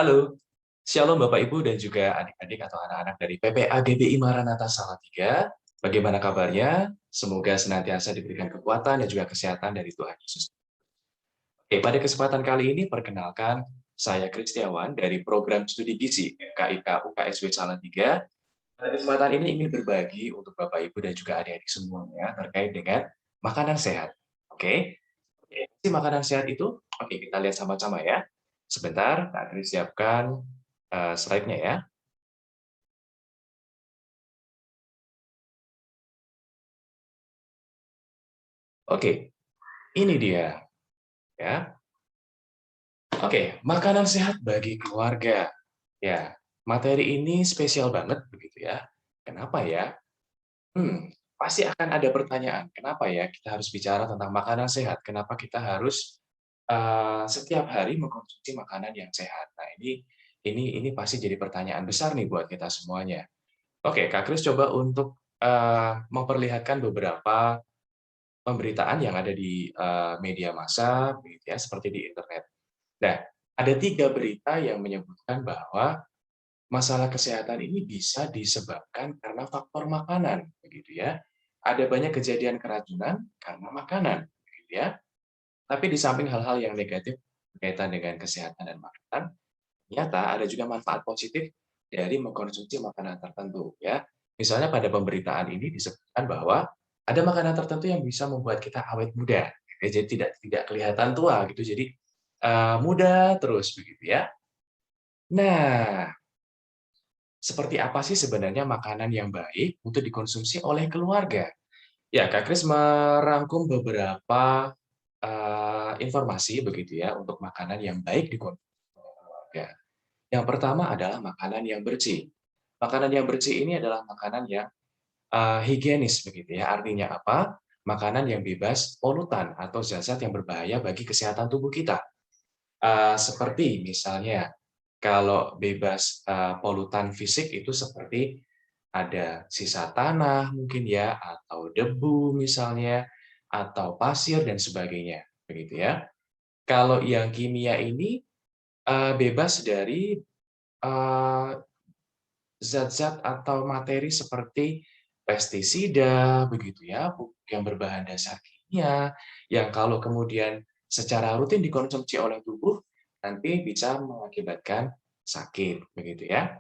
Halo, Shalom Bapak Ibu dan juga adik-adik atau anak-anak dari PPA GBI Maranatha Salatiga. Bagaimana kabarnya? Semoga senantiasa diberikan kekuatan dan juga kesehatan dari Tuhan Yesus. Oke, pada kesempatan kali ini perkenalkan saya Kristiawan dari program studi gizi KIK UKSW Salatiga. Pada kesempatan ini ingin berbagi untuk Bapak Ibu dan juga adik-adik semuanya terkait dengan makanan sehat. Oke, Oke, makanan sehat itu, oke kita lihat sama-sama ya. Sebentar, Kak Kris siapkan slide-nya ya. Oke, ini dia ya. Oke, makanan sehat bagi keluarga. Ya, materi ini spesial banget begitu ya. Kenapa ya? Pasti akan ada pertanyaan, kenapa ya kita harus bicara tentang makanan sehat? Kenapa kita harus setiap hari mengkonsumsi makanan yang sehat? Nah, ini pasti jadi pertanyaan besar nih buat kita semuanya. Oke, Kak Kris coba untuk memperlihatkan beberapa pemberitaan yang ada di media massa, gitu ya, seperti di internet. Nah, ada 3 berita yang menyebutkan bahwa masalah kesehatan ini bisa disebabkan karena faktor makanan, begitu ya. Ada banyak kejadian keracunan karena makanan, begitu ya. Tapi di samping hal-hal yang negatif berkaitan dengan kesehatan dan makanan, ternyata ada juga manfaat positif dari mengkonsumsi makanan tertentu, ya. Misalnya pada pemberitaan ini disebutkan bahwa ada makanan tertentu yang bisa membuat kita awet muda, gitu ya. Jadi tidak kelihatan tua gitu, jadi muda terus begitu ya. Nah, seperti apa sih sebenarnya makanan yang baik untuk dikonsumsi oleh keluarga? Ya, Kak Kris merangkum beberapa informasi begitu ya untuk makanan yang baik dikonsumsi oleh keluarga. Yang pertama adalah makanan yang bersih. Makanan yang bersih ini adalah makanan yang higienis begitu ya. Artinya apa? Makanan yang bebas polutan atau zat-zat yang berbahaya bagi kesehatan tubuh kita. Seperti misalnya kalau bebas polutan fisik itu seperti ada sisa tanah mungkin ya, atau debu misalnya, atau pasir dan sebagainya, begitu ya. Kalau yang kimia ini bebas dari eh, zat-zat atau materi seperti pestisida, begitu ya, pupuk yang berbahan dasar kimia, yang kalau kemudian secara rutin dikonsumsi oleh tubuh, nanti bisa mengakibatkan sakit, begitu ya.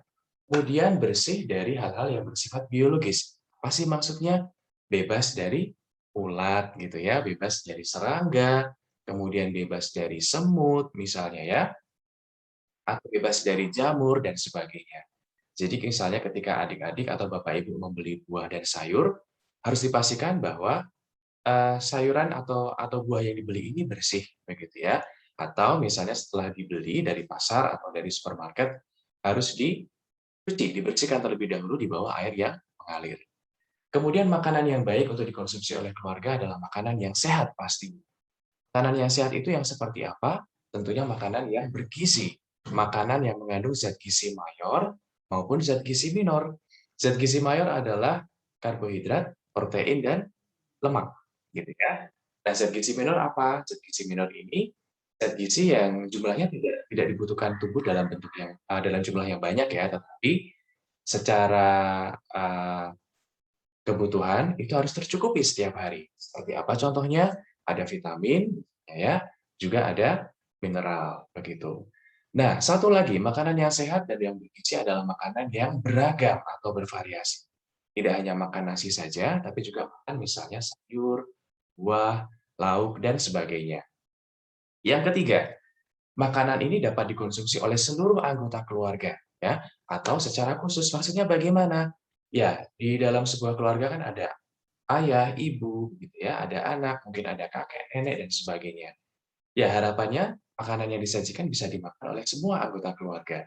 Kemudian bersih dari hal-hal yang bersifat biologis. Apa sih maksudnya? Bebas dari ulat, gitu ya, bebas dari serangga, kemudian bebas dari semut, misalnya ya, atau bebas dari jamur dan sebagainya. Jadi misalnya ketika adik-adik atau Bapak Ibu membeli buah dan sayur, harus dipastikan bahwa sayuran atau buah yang dibeli ini bersih, begitu ya. Atau misalnya setelah dibeli dari pasar atau dari supermarket, harus dicuci, dibersihkan terlebih dahulu di bawah air yang mengalir. Kemudian makanan yang baik untuk dikonsumsi oleh keluarga adalah makanan yang sehat pasti. Makanan yang sehat itu yang seperti apa? Tentunya makanan yang bergizi. Makanan yang mengandung zat gizi mayor maupun zat gizi minor. Zat gizi mayor adalah karbohidrat, protein, dan lemak. Gitu ya. Nah, zat gizi minor apa? Zat gizi minor ini zat gizi yang jumlahnya tidak dibutuhkan tubuh dalam bentuk yang dalam jumlah yang banyak ya, tetapi secara kebutuhan itu harus tercukupi setiap hari. Seperti apa contohnya? Ada vitamin, ya, juga ada mineral, begitu. Nah, satu lagi, makanan yang sehat dan yang bergizi adalah makanan yang beragam atau bervariasi. Tidak hanya makan nasi saja, tapi juga makan misalnya sayur, buah, lauk, dan sebagainya. Yang ketiga, makanan ini dapat dikonsumsi oleh seluruh anggota keluarga, ya, atau secara khusus. Maksudnya bagaimana? Ya, di dalam sebuah keluarga kan ada ayah, ibu, gitu ya, ada anak, mungkin ada kakek, nenek, dan sebagainya. Ya, harapannya makanan yang disajikan bisa dimakan oleh semua anggota keluarga.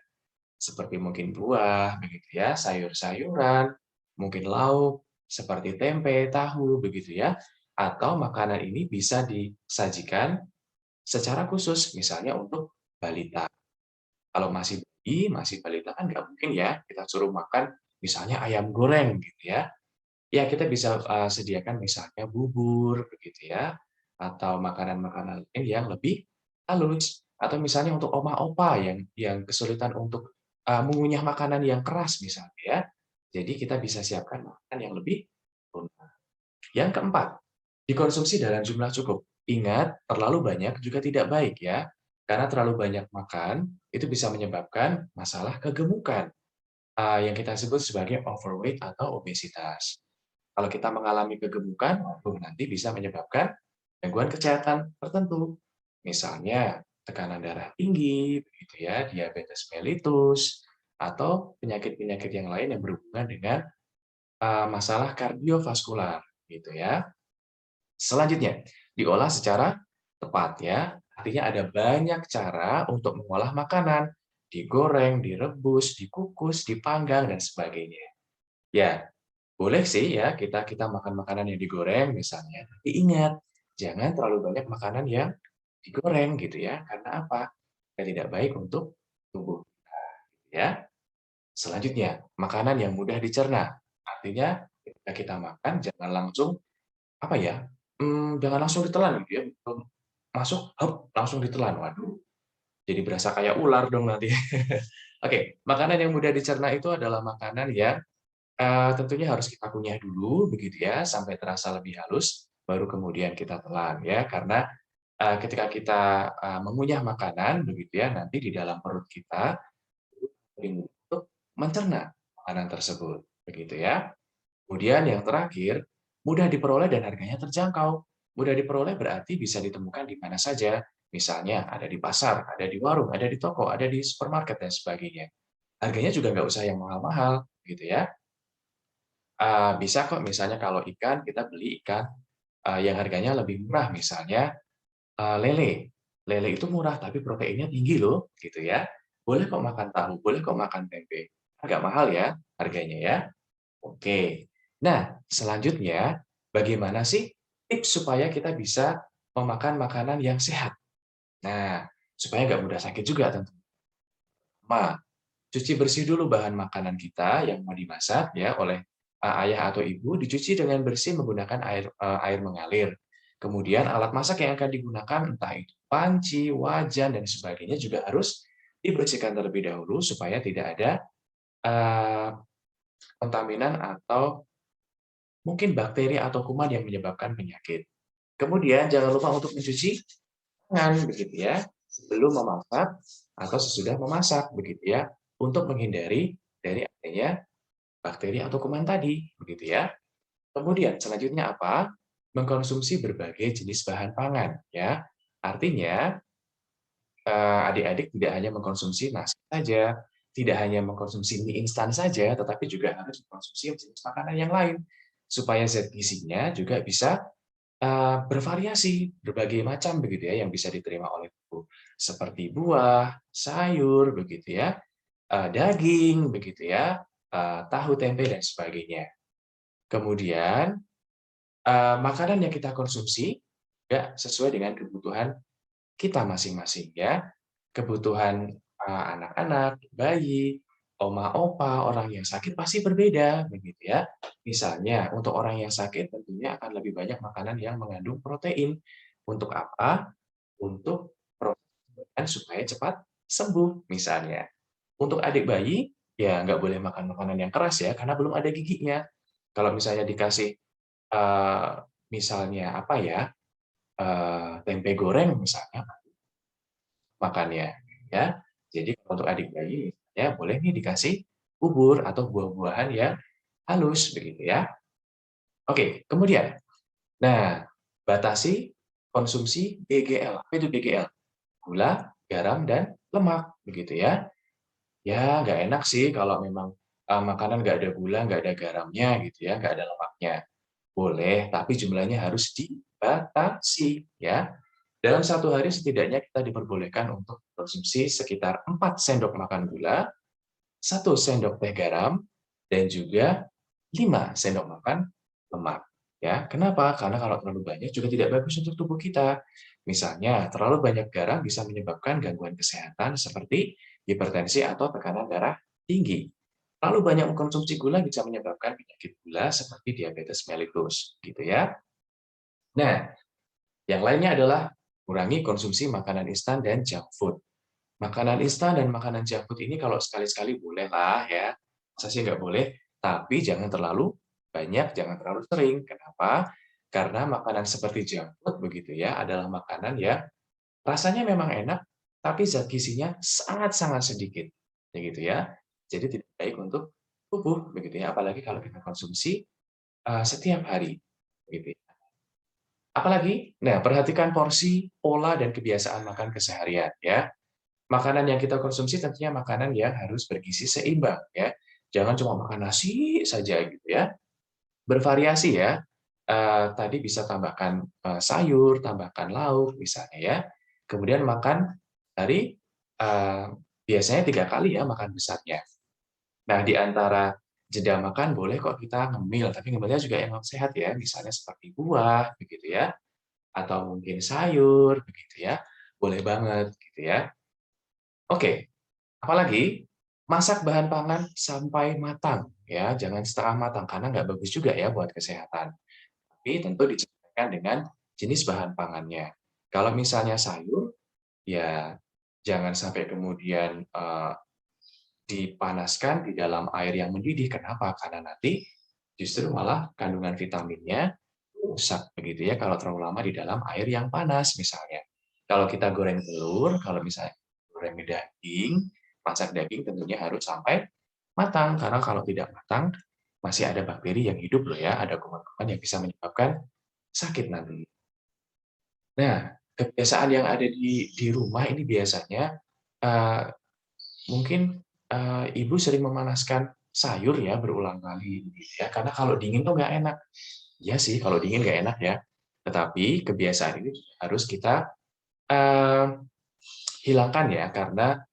Seperti mungkin buah, begitu ya, sayur-sayuran, mungkin lauk, seperti tempe, tahu, begitu ya. Atau makanan ini bisa disajikan secara khusus, misalnya untuk balita. Kalau masih bayi, masih balita kan nggak mungkin ya kita suruh makan misalnya ayam goreng gitu ya. Ya, kita bisa sediakan misalnya bubur begitu ya, atau makanan-makanan lain yang lebih halus, Atau misalnya untuk oma-opa yang kesulitan untuk, mengunyah makanan yang keras misalnya ya. Jadi kita bisa siapkan makanan yang lebih lunak. Yang keempat, dikonsumsi dalam jumlah cukup. Ingat, terlalu banyak juga tidak baik ya, karena terlalu banyak makan itu bisa menyebabkan masalah kegemukan, yang kita sebut sebagai overweight atau obesitas. Kalau kita mengalami kegemukan, nanti bisa menyebabkan gangguan kesehatan tertentu. Misalnya tekanan darah tinggi, begitu ya, diabetes mellitus, atau penyakit-penyakit yang lain yang berhubungan dengan masalah kardiovaskular, gitu ya. Selanjutnya, diolah secara tepat ya. Artinya ada banyak cara untuk mengolah makanan, digoreng, direbus, dikukus, dipanggang dan sebagainya. Ya, boleh sih ya kita kita makan makanan yang digoreng misalnya, tapi ingat jangan terlalu banyak makanan yang digoreng gitu ya. Karena apa? Karena tidak baik untuk tubuh ya. Selanjutnya, makanan yang mudah dicerna. Artinya ketika kita makan jangan langsung apa ya? Jangan langsung ditelan gitu ya. Masuk, hop, langsung ditelan. Waduh, jadi berasa kayak ular dong nanti. Oke, makanan yang mudah dicerna itu adalah makanan yang tentunya harus kita kunyah dulu begitu ya, sampai terasa lebih halus, baru kemudian kita telan ya. Karena, ketika kita, mengunyah makanan begitu ya, nanti di dalam perut kita lebih untuk mencerna makanan tersebut, begitu ya. Kemudian yang terakhir, mudah diperoleh dan harganya terjangkau. Mudah diperoleh berarti bisa ditemukan di mana saja, misalnya ada di pasar, ada di warung, ada di toko, ada di supermarket dan sebagainya. Harganya juga nggak usah yang mahal-mahal, gitu ya. Bisa kok misalnya kalau ikan, kita beli ikan, yang harganya lebih murah, misalnya, lele. Lele itu murah, tapi proteinnya tinggi loh, gitu ya. Boleh kok makan tahu, boleh kok makan tempe. Agak mahal ya harganya ya. Oke. Nah, selanjutnya, bagaimana sih tips supaya kita bisa memakan makanan yang sehat? Nah, supaya nggak mudah sakit juga tentu. Pertama, cuci bersih dulu bahan makanan kita yang mau dimasak ya oleh ayah atau ibu, dicuci dengan bersih menggunakan air mengalir. Kemudian alat masak yang akan digunakan entah itu panci, wajan dan sebagainya juga harus dibersihkan terlebih dahulu supaya tidak ada eh, kontaminan atau mungkin bakteri atau kuman yang menyebabkan penyakit. Kemudian jangan lupa untuk mencuci tangan begitu ya sebelum memasak atau sesudah memasak begitu ya untuk menghindari dari adanya bakteri atau kuman tadi begitu ya. Kemudian selanjutnya apa? Mengkonsumsi berbagai jenis bahan pangan ya. Artinya adik-adik tidak hanya mengkonsumsi nasi saja, tidak hanya mengkonsumsi mie instan saja, tetapi juga harus mengkonsumsi jenis makanan yang lain supaya zat gizinya juga bisa bervariasi, berbagai macam begitu ya yang bisa diterima oleh tubuh. Seperti buah, sayur begitu ya, daging begitu ya, tahu, tempe dan sebagainya. Kemudian, makanan yang kita konsumsi juga sesuai dengan kebutuhan kita masing-masing ya. Kebutuhan, anak-anak, bayi, oma, opa, orang yang sakit pasti berbeda begitu ya. Misalnya untuk orang yang sakit tentunya akan lebih banyak makanan yang mengandung protein. Untuk apa? Untuk proses supaya cepat sembuh misalnya. Untuk adik bayi, ya nggak boleh makan makanan yang keras ya karena belum ada giginya. Kalau misalnya dikasih, eee, misalnya apa ya, tempe goreng misalnya makannya, ya. Jadi untuk adik bayi ya boleh nih dikasih bubur atau buah-buahan yang halus begitu ya. Oke, kemudian, nah batasi konsumsi BGL. Apa itu BGL? Gula, garam, dan lemak begitu ya. Ya nggak enak sih kalau memang, makanan nggak ada gula, nggak ada garamnya gitu ya, nggak ada lemaknya. Boleh, tapi jumlahnya harus dibatasi ya. Dalam satu hari setidaknya kita diperbolehkan untuk konsumsi sekitar 4 sendok makan gula, 1 sendok teh garam, dan juga 5 sendok makan lemak. Ya, kenapa? Karena kalau terlalu banyak juga tidak bagus untuk tubuh kita. Misalnya, terlalu banyak garam bisa menyebabkan gangguan kesehatan seperti hipertensi atau tekanan darah tinggi. Terlalu banyak mengkonsumsi gula bisa menyebabkan penyakit gula seperti diabetes mellitus, gitu ya. Nah, yang lainnya adalah kurangi konsumsi makanan instan dan junk food. Makanan instan dan makanan junk food ini kalau sekali-sekali boleh lah ya, masa sih nggak boleh? Tapi jangan terlalu banyak, jangan terlalu sering. Kenapa? Karena makanan seperti junk food begitu ya, adalah makanan yang rasanya memang enak, tapi zat gizinya sangat-sangat sedikit, begitu ya. Jadi tidak baik untuk tubuh, begitu ya. Apalagi kalau kita konsumsi setiap hari, gitu. Apalagi, nah perhatikan porsi, pola dan kebiasaan makan keseharian ya. Makanan yang kita konsumsi tentunya makanan yang harus bergizi seimbang ya. Jangan cuma makan nasi saja gitu ya. Bervariasi ya. Tadi bisa tambahkan sayur, tambahkan lauk misalnya ya. Kemudian makan dari biasanya 3 kali ya makan besarnya. Nah, di antara jeda makan boleh kok kita ngemil, tapi ngemilnya juga yang sehat ya, misalnya seperti buah begitu ya, atau mungkin sayur begitu ya. Boleh banget gitu ya. Oke, apalagi masak bahan pangan sampai matang ya, jangan setengah matang karena nggak bagus juga ya buat kesehatan. Tapi tentu disesuaikan dengan jenis bahan pangannya. Kalau misalnya sayur, ya jangan sampai kemudian dipanaskan di dalam air yang mendidih. Kenapa? Karena nanti justru malah kandungan vitaminnya rusak begitu ya kalau terlalu lama di dalam air yang panas misalnya. Kalau kita goreng telur, kalau misalnya goreng daging, masak daging tentunya harus sampai matang karena kalau tidak matang masih ada bakteri yang hidup loh ya, ada kuman-kuman yang bisa menyebabkan sakit nanti. Nah, kebiasaan yang ada di rumah ini biasanya eh, mungkin ibu sering memanaskan sayur ya berulang kali gitu ya, karena kalau dingin tuh nggak enak. Iya sih, kalau dingin nggak enak ya. Tetapi kebiasaan ini harus kita eh, hilangkan ya, karena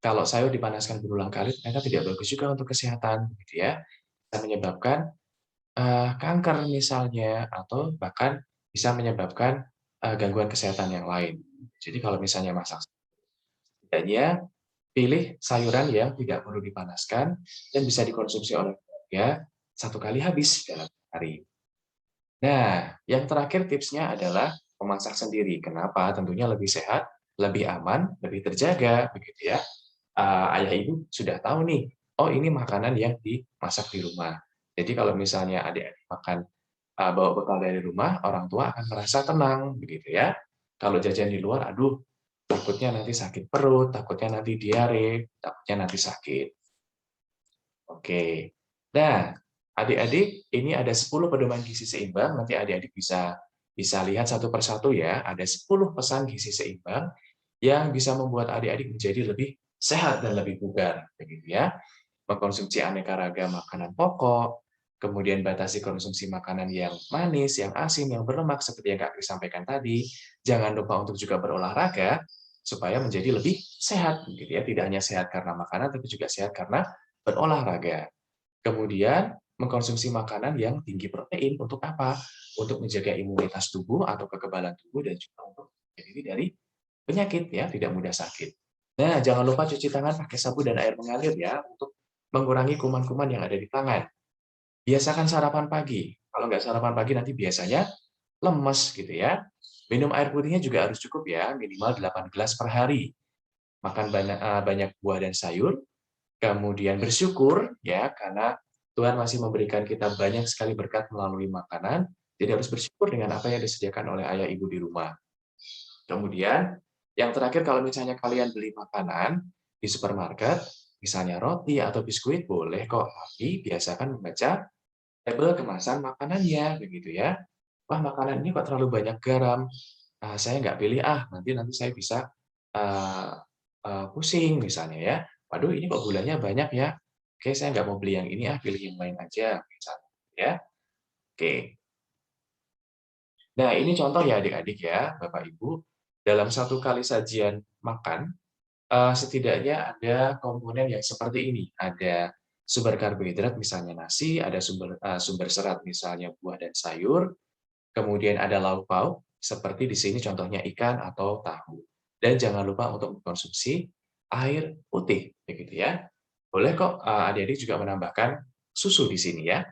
kalau sayur dipanaskan berulang kali ternyata tidak bagus juga untuk kesehatan, gitu ya. Bisa menyebabkan kanker misalnya, atau bahkan bisa menyebabkan gangguan kesehatan yang lain. Jadi kalau misalnya masak, setidaknya pilih sayuran yang tidak perlu dipanaskan dan bisa dikonsumsi oleh keluarga 1 kali habis dalam hari. Nah, yang terakhir tipsnya adalah memasak sendiri. Kenapa? Tentunya lebih sehat, lebih aman, lebih terjaga, begitu ya. Ayah ibu sudah tahu nih, oh ini makanan yang dimasak di rumah. Jadi kalau misalnya adik-adik makan bawa bekal dari rumah, orang tua akan merasa tenang, begitu ya. Kalau jajan di luar, aduh, takutnya nanti sakit perut, takutnya nanti diare, takutnya nanti sakit. Oke. Nah, adik-adik, ini ada 10 pedoman gizi seimbang, nanti adik-adik bisa bisa lihat satu persatu ya. Ada 10 pesan gizi seimbang yang bisa membuat adik-adik menjadi lebih sehat dan lebih bugar, begitu ya. Mengkonsumsi aneka ragam makanan pokok, kemudian batasi konsumsi makanan yang manis, yang asin, yang berlemak seperti yang Kak Kris sampaikan tadi. Jangan lupa untuk juga berolahraga supaya menjadi lebih sehat, gitu ya. Tidak hanya sehat karena makanan, tapi juga sehat karena berolahraga. Kemudian mengkonsumsi makanan yang tinggi protein untuk apa? Untuk menjaga imunitas tubuh atau kekebalan tubuh dan juga untuk menjaga diri dari penyakit ya, tidak mudah sakit. Nah, jangan lupa cuci tangan pakai sabun dan air mengalir ya untuk mengurangi kuman-kuman yang ada di tangan. Biasakan sarapan pagi. Kalau nggak sarapan pagi nanti biasanya lemes gitu ya. Minum air putihnya juga harus cukup ya, minimal 8 gelas per hari. Makan banyak buah dan sayur, kemudian bersyukur ya karena Tuhan masih memberikan kita banyak sekali berkat melalui makanan, jadi harus bersyukur dengan apa yang disediakan oleh ayah ibu di rumah. Kemudian yang terakhir kalau misalnya kalian beli makanan di supermarket, misalnya roti atau biskuit boleh kok, tapi biasakan membaca label kemasan makanannya begitu ya. Wah, makanan ini kok terlalu banyak garam. Saya nggak pilih nanti nanti saya bisa eee pusing misalnya ya. Waduh ini kok gulanya banyak ya. Oke, saya nggak mau beli yang ini pilih yang lain aja misalnya ya. Oke. Nah, ini contoh ya adik-adik ya, Bapak Ibu, dalam 1 kali sajian makan, setidaknya ada komponen yang seperti ini. Ada sumber karbohidrat misalnya nasi, ada sumber serat misalnya buah dan sayur, kemudian ada lauk pauk seperti di sini contohnya ikan atau tahu. Dan jangan lupa untuk mengkonsumsi air putih, begitu ya. Boleh kok adik-adik juga menambahkan susu di sini ya.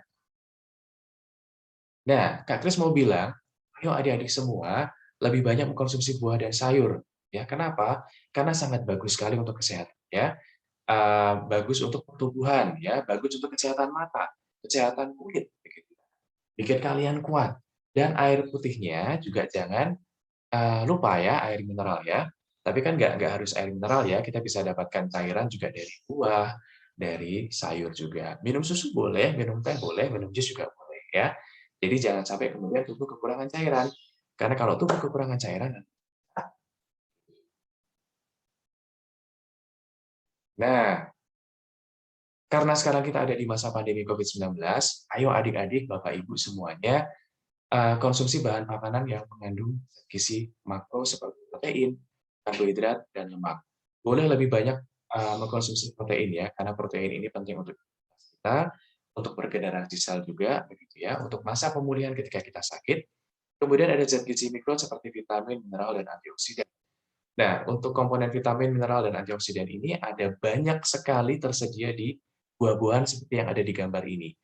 Nah, Kak Kris mau bilang, ayo adik-adik semua, lebih banyak mengkonsumsi buah dan sayur. Ya, kenapa? Karena sangat bagus sekali untuk kesehatan. Ya, bagus untuk pertumbuhan, ya, bagus untuk kesehatan mata, kesehatan kulit, begitu. Bikin kalian kuat. Dan air putihnya juga jangan lupa ya, air mineral ya. Tapi kan nggak harus air mineral ya, kita bisa dapatkan cairan juga dari buah, dari sayur juga. Minum susu boleh, minum teh boleh, minum jus juga boleh ya. Jadi jangan sampai kemudian tubuh kekurangan cairan. Karena kalau tubuh kekurangan cairan, nah, karena sekarang kita ada di masa pandemi COVID-19, ayo adik-adik, Bapak Ibu semuanya, konsumsi bahan makanan yang mengandung gizi makro seperti protein, karbohidrat, dan lemak. Boleh lebih banyak mengkonsumsi protein ya, karena protein ini penting untuk kita, untuk regenerasi sel juga, begitu ya, untuk masa pemulihan ketika kita sakit. Kemudian ada zat gizi mikro seperti vitamin, mineral, dan antioksidan. Nah, untuk komponen vitamin, mineral, dan antioksidan ini ada banyak sekali tersedia di buah-buahan seperti yang ada di gambar ini.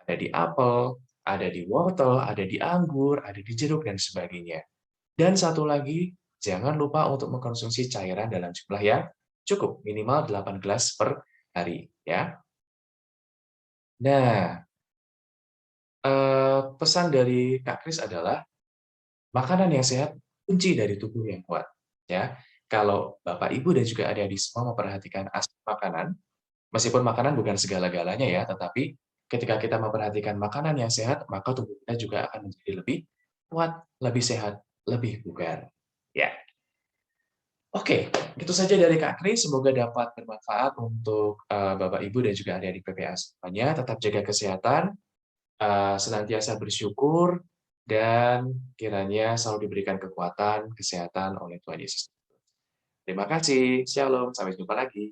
Ada di apel, ada di wortel, ada di anggur, ada di jeruk, dan sebagainya. Dan satu lagi, jangan lupa untuk mengkonsumsi cairan dalam jumlah yang cukup, minimal 8 gelas per hari. Ya. Nah, pesan dari Kak Kris adalah makanan yang sehat kunci dari tubuh yang kuat. Ya, kalau Bapak, Ibu, dan juga adik-adik semua memperhatikan aspek makanan, meskipun makanan bukan segala-galanya ya, tetapi ketika kita memperhatikan makanan yang sehat, maka tubuh kita juga akan menjadi lebih kuat, lebih sehat, lebih bugar. Ya, oke, itu saja dari Kak Kris. Semoga dapat bermanfaat untuk Bapak, Ibu, dan juga adik-adik PPA semuanya. Tetap jaga kesehatan, senantiasa bersyukur, dan kiranya selalu diberikan kekuatan, kesehatan oleh Tuhan Yesus. Terima kasih. Shalom. Sampai jumpa lagi.